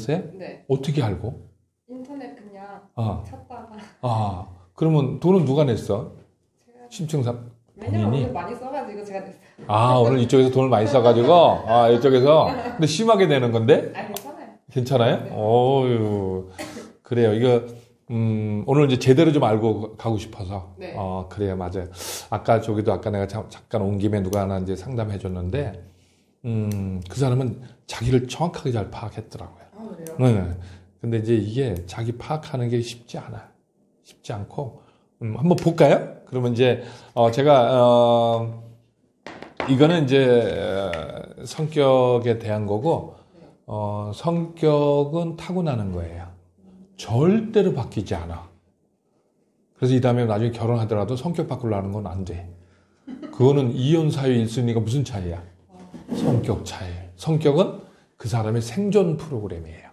알으셨어요? 네. 어떻게 알고? 인터넷 그냥 찾다가. 그러면 돈은 누가 냈어? 제가 심층상 왜냐면 본인이? 오늘 많이 써가지고 제가 냈어요. 오늘 이쪽에서 돈을 많이 써가지고, 이쪽에서. 근데 심하게 내는 건데? 괜찮아요. 괜찮아요? 네. 어유 그래요. 이거, 오늘 이제 제대로 좀 알고 가고 싶어서. 네. 그래요. 맞아요. 아까 내가 잠깐 온 김에 누가 하나 이제 상담해 줬는데, 그 사람은 자기를 정확하게 잘 파악했더라고요. 그래요? 네. 근데 이제 이게 자기 파악하는 게 쉽지 않아. 쉽지 않고, 한번 볼까요? 그러면 이제, 제가, 이거는 이제, 성격에 대한 거고, 성격은 타고나는 거예요. 절대로 바뀌지 않아. 그래서 이 다음에 나중에 결혼하더라도 성격 바꾸려는 건 안 돼. 그거는 이혼 사유 1순위가 무슨 차이야? 성격 차이. 성격은 그 사람의 생존 프로그램이에요.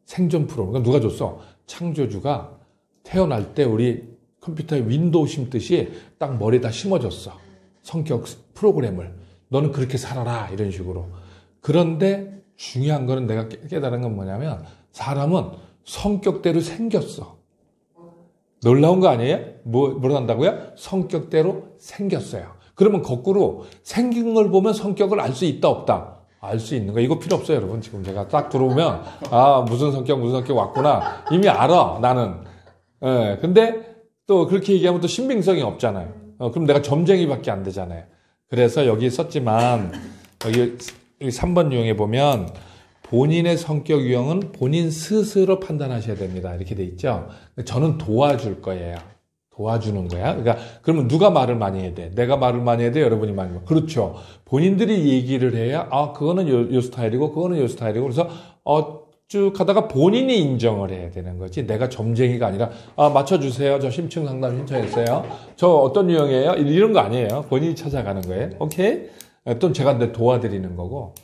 생존 프로그램. 그러니까 누가 줬어? 창조주가 태어날 때 우리 컴퓨터에 윈도우 심듯이 딱 머리에다 심어줬어. 성격 프로그램을. 너는 그렇게 살아라. 이런 식으로. 그런데 중요한 거는 내가 깨달은 건 뭐냐면 사람은 성격대로 생겼어. 놀라운 거 아니에요? 뭐로 한다고요? 성격대로 생겼어요. 그러면 거꾸로 생긴 걸 보면 성격을 알 수 있다 없다? 알 수 있는 거. 이거 필요 없어요, 여러분. 지금 제가 딱 들어오면 무슨 성격 왔구나. 이미 알아, 나는. 근데 또 그렇게 얘기하면 또 신빙성이 없잖아요. 그럼 내가 점쟁이밖에 안 되잖아요. 그래서 여기 썼지만 여기 3번 유형에 보면 본인의 성격 유형은 본인 스스로 판단하셔야 됩니다. 이렇게 돼 있죠. 저는 도와줄 거예요. 도와주는 거야. 그러니까 그러면 누가 말을 많이 해야 돼? 내가 말을 많이 해야 돼? 여러분이 많이 해야 돼? 그렇죠. 본인들이 얘기를 해야 그거는 요 스타일이고 그거는 요 스타일이고 그래서 쭉 하다가 본인이 인정을 해야 되는 거지. 내가 점쟁이가 아니라 맞춰주세요. 저 심층 상담 신청했어요. 저 어떤 유형이에요? 이런 거 아니에요. 본인이 찾아가는 거예요. 오케이? 또 제가 도와드리는 거고.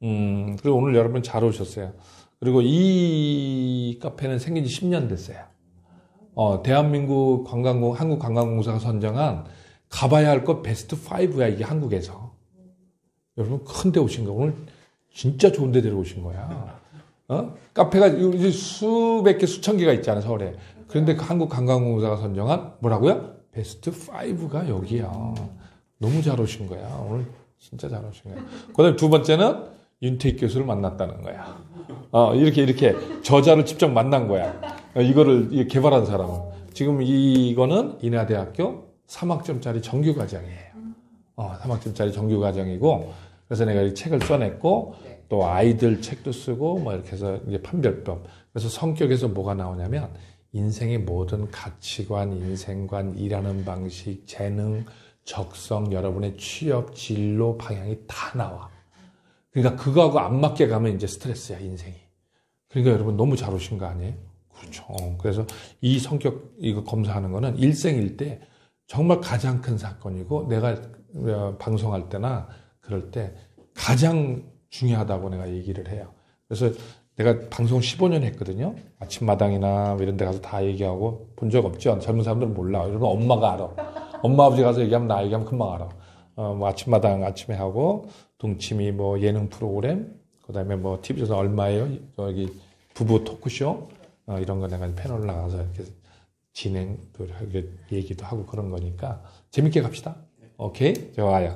그리고 오늘 여러분 잘 오셨어요. 그리고 이 카페는 생긴 지 10년 됐어요. 대한민국 한국관광공사가 선정한 가봐야 할 것 베스트 5야, 이게 한국에서. 여러분, 큰 데 오신 거. 오늘 진짜 좋은 데 데려오신 거야. 카페가 이제 수백 개, 수천 개가 있잖아, 서울에. 그런데 그 한국관광공사가 선정한 뭐라고요? 베스트 5가 여기야. 너무 잘 오신 거야. 오늘 진짜 잘 오신 거야. 그 다음에 두 번째는 윤태익 교수를 만났다는 거야. 이렇게 저자를 직접 만난 거야. 이거를 개발한 사람은. 지금 이거는 인하대학교 3학점짜리 정규과정이에요. 3학점짜리 정규과정이고, 그래서 내가 이 책을 써냈고, 또 아이들 책도 쓰고, 이렇게 해서 이제 판별법. 그래서 성격에서 뭐가 나오냐면, 인생의 모든 가치관, 인생관, 일하는 방식, 재능, 적성, 여러분의 취업, 진로, 방향이 다 나와. 그러니까 그거하고 안 맞게 가면 이제 스트레스야, 인생이. 그러니까 여러분 너무 잘 오신 거 아니에요? 그렇죠. 그래서 이 성격, 이거 검사하는 거는 일생일 때 정말 가장 큰 사건이고, 내가 방송할 때나 그럴 때 가장 중요하다고 내가 얘기를 해요. 그래서 내가 방송 15년 했거든요. 아침마당이나 이런 데 가서 다 얘기하고 본 적 없죠. 젊은 사람들은 몰라. 여러분 엄마가 알아. 엄마 아버지 가서 얘기하면 나 얘기하면 금방 알아. 아침마당 아침에 하고, 동치미 예능 프로그램, 그 다음에 TV에서 얼마예요? 여기 부부 토크쇼, 이런 거 내가 패널 나가서 이렇게 진행도 하고, 얘기도 하고 그런 거니까 재밌게 갑시다. 오케이? 좋아요.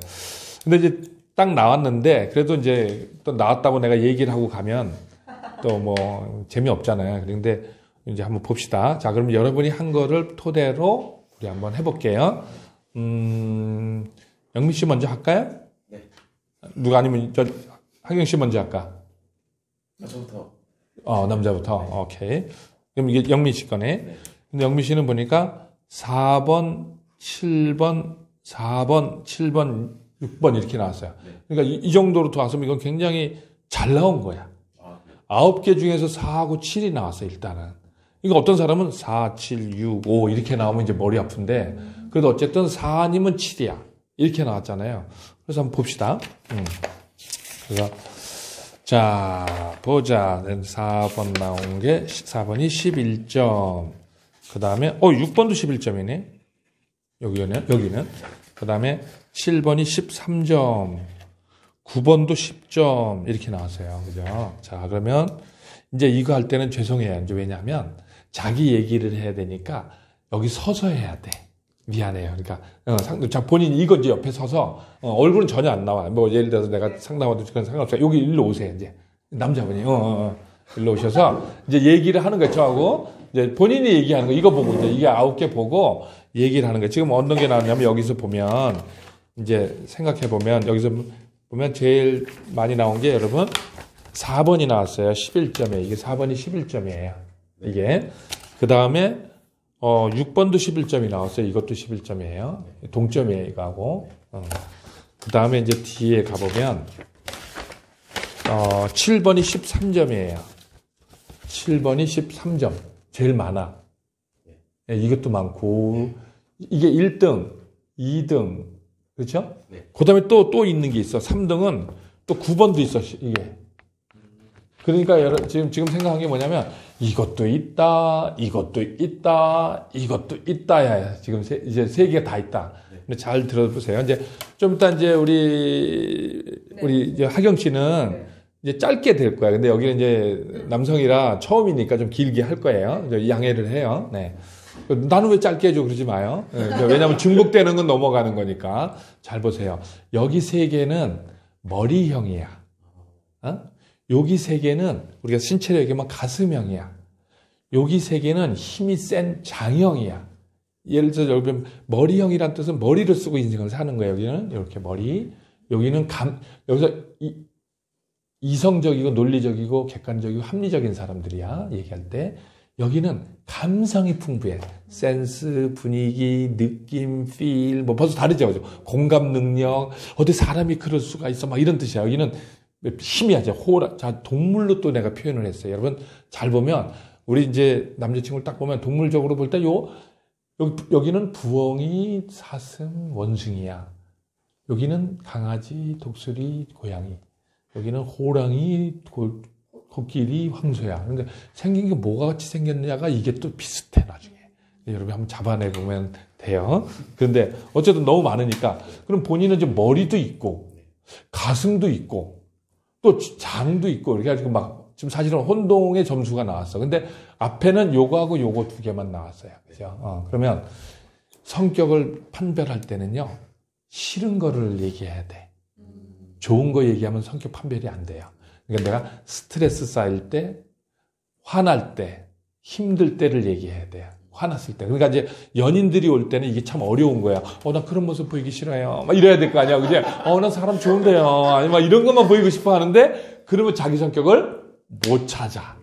근데 이제 딱 나왔는데, 그래도 이제 또 나왔다고 내가 얘기를 하고 가면 또 재미없잖아요. 그런데 이제 한번 봅시다. 자, 그럼 여러분이 한 거를 토대로 우리 한번 해볼게요. 영미 씨 먼저 할까요? 네. 누가 아니면 하경 씨 먼저 할까? 저부터. 남자부터. 오케이. 그럼 이게 영미 씨 거네. 네. 근데 영미 씨는 보니까 4번, 7번, 4번, 7번, 6번 이렇게 나왔어요. 네. 그러니까 이 정도로 나왔으면 이건 굉장히 잘 나온 거야. 9개 중에서 4하고 7이 나왔어요, 일단은. 이거 어떤 사람은 4, 7, 6, 5 이렇게 나오면 이제 머리 아픈데, 그래도 어쨌든 4 아니면 7이야. 이렇게 나왔잖아요. 그래서 한번 봅시다. 그래서, 자, 보자. 4번 나온 게, 4번이 11점. 그 다음에, 6번도 11점이네. 여기는. 그 다음에 7번이 13점. 9번도 10점. 이렇게 나왔어요. 그죠? 자, 그러면 이제 이거 할 때는 죄송해요. 이제 왜냐하면 자기 얘기를 해야 되니까 여기 서서 해야 돼. 미안해요. 그러니까 자 본인 이거 이제 옆에 서서 얼굴은 전혀 안 나와. 뭐 예를 들어서 내가 상담하도 그건 상관없어요. 여기 일로 오세요. 이제 남자분이 일로 오셔서 이제 얘기를 하는 거예요. 저하고 이제 본인이 얘기하는 거 이거 보고 이제 이게 9개 보고 얘기를 하는 거예요. 지금 어떤 게 나왔냐면 여기서 보면 이제 생각해 보면 여기서 보면 제일 많이 나온 게 여러분 4번이 나왔어요. 11점에 이게 4번이 11점이에요. 이게 그 다음에 6번도 11점이 나왔어요. 이것도 11점이에요. 동점이에요, 이거하고. 그 다음에 이제 뒤에 가보면, 7번이 13점이에요. 7번이 13점. 제일 많아. 네, 이것도 많고, 이게 1등, 2등, 그렇죠? 네. 그 다음에 또 있는 게 있어. 3등은 또 9번도 있어, 이게. 그러니까 지금 생각한 게 뭐냐면, 이것도 있다, 이것도 있다, 이것도 있다야. 지금 이제 3개가 다 있다. 근데 잘 들어보세요. 이제 좀 이따 이제 우리 이제 하경 씨는 이제 짧게 될 거야. 근데 여기는 이제 남성이라 처음이니까 좀 길게 할 거예요. 양해를 해요. 네. 나는 왜 짧게 해줘 그러지 마요. 네. 왜냐하면 중복되는 건 넘어가는 거니까. 잘 보세요. 여기 3개는 머리형이야. 여기 3개는 우리가 신체로 얘기하면 가슴형이야. 여기 3개는 힘이 센 장형이야. 예를 들어서 여기 머리형이란 뜻은 머리를 쓰고 인생을 사는 거예요. 여기는 이렇게 머리. 여기는 여기서 이성적이고 논리적이고 객관적이고 합리적인 사람들이야. 얘기할 때. 여기는 감성이 풍부해. 센스, 분위기, 느낌, feel, 뭐 벌써 다르죠. 공감 능력, 어디 사람이 그럴 수가 있어. 막 이런 뜻이야. 여기는 희미하죠. 자, 동물로 또 내가 표현을 했어요. 여러분, 잘 보면, 우리 이제 남자친구를 딱 보면 동물적으로 볼 때 여기는 부엉이, 사슴, 원숭이야. 여기는 강아지, 독수리, 고양이. 여기는 호랑이, 코끼리, 황소야. 근데 생긴 게 뭐가 같이 생겼냐가 이게 또 비슷해, 나중에. 여러분 한번 잡아내보면 돼요. 그런데 어쨌든 너무 많으니까. 그럼 본인은 좀 머리도 있고, 가슴도 있고, 또 장도 있고 이렇게 해가지고 막 지금 사실은 혼동의 점수가 나왔어. 근데 앞에는 요거하고 요거 2개만 나왔어요. 그죠? 그러면 성격을 판별할 때는요, 싫은 거를 얘기해야 돼. 좋은 거 얘기하면 성격 판별이 안 돼요. 그러니까 내가 스트레스 쌓일 때, 화날 때, 힘들 때를 얘기해야 돼요. 화났을 때. 그러니까 이제 연인들이 올 때는 이게 참 어려운 거야. 나 그런 모습 보이기 싫어요. 막 이래야 될 거 아니야. 그지? 나 사람 좋은데요. 아니, 막 이런 것만 보이고 싶어 하는데, 그러면 자기 성격을 못 찾아.